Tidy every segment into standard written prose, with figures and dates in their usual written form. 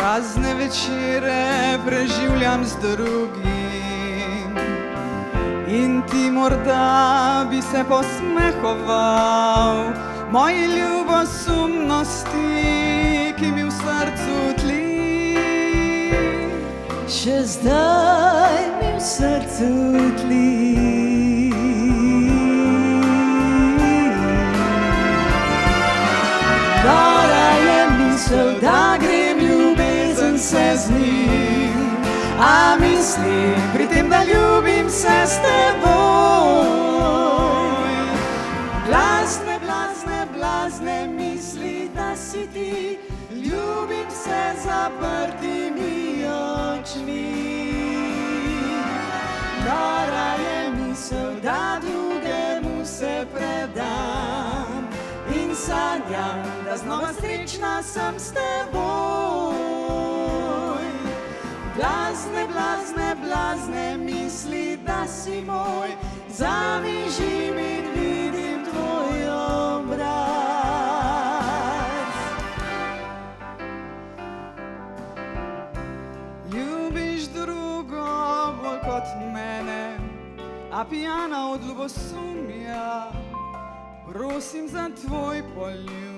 Prazne večere preživljam z drugim in ti morda bi se posmehoval moji ljubosumnosti, ki mi v srcu tli. Še zdaj mi v srcu tli. Nora je misel, da grem ljubezen se z njim, a mislim pri tem, da ljubim se s teboj. Blazne, blazne, blazne misli, da si ti, ljubim se zaprtimi očmi. Nora je misel, da drugemu se predam in sanjam, da znova srečna sem s teboj. Blazne, blazne, blazne misli, da si moj, zamižim in vidim tvoj obraz. Ljubiš drugo bolj kot mene, a pijana od ljubosumja, prosim za tvoj poljub.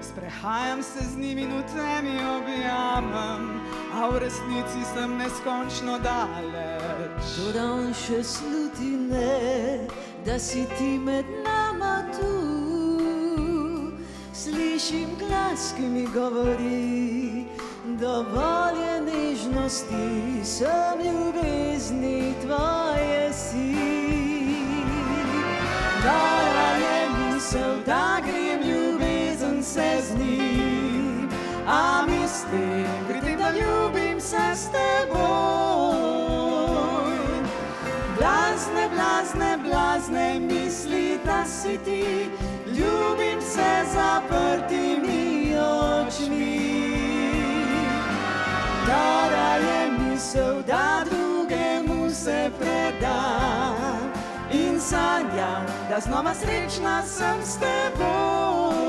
Sprehajam se z njim in v temi objamem, a v resnici sem neskončno daleč. Toda on še sluti ne, da si ti med nama tu. Slišim glas, ki mi govori, dovolj je nežnosti, sem ljubezni tvoje si. Nora je misel, da grem ljubezen se z njim, a mislim pri tem, da ljubim se s teboj. Blazne, blazne, blazne misli, da si ti, ljubim se zaprtimi očmi. Nora je misel, da drugemu se predam in sanjam, da znova srečna sem s teboj.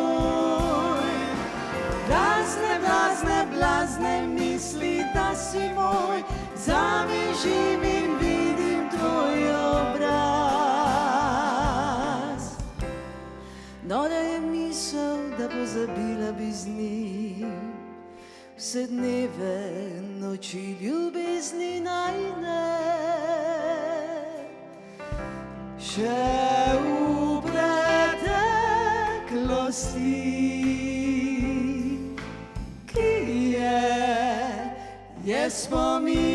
Blazne, blazne, blazne misli, da si moj, zamižim in vidim tvoj obraz. Nora je misel, da pozabila bi z njim vse dneve, noči ljubezni najne. Še v preteklosti, ki je spomin.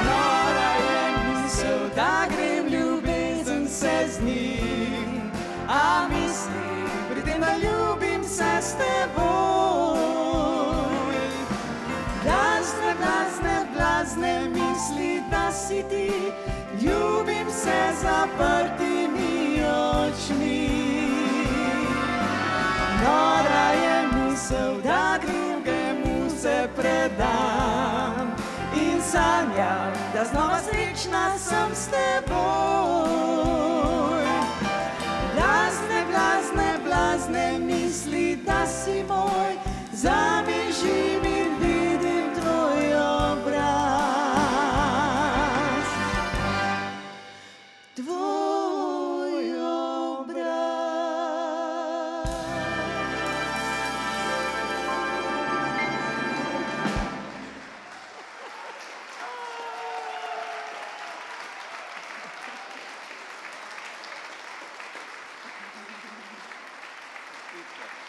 Nora je misel, da grem ljubezen se z njim, a mislim pri tem, da ljubim se s teboj. Blazne, blazne, blazne misli, da si ti, ljubim se zaprtimi očmi. Nora je misel, da drugemu se predam in sanjam, da znova srečna sem s teboj. Blazne, blazne, blazne misli, da si moj, zamižim in vidim tvoj obraz. Tvoj obraz. Super.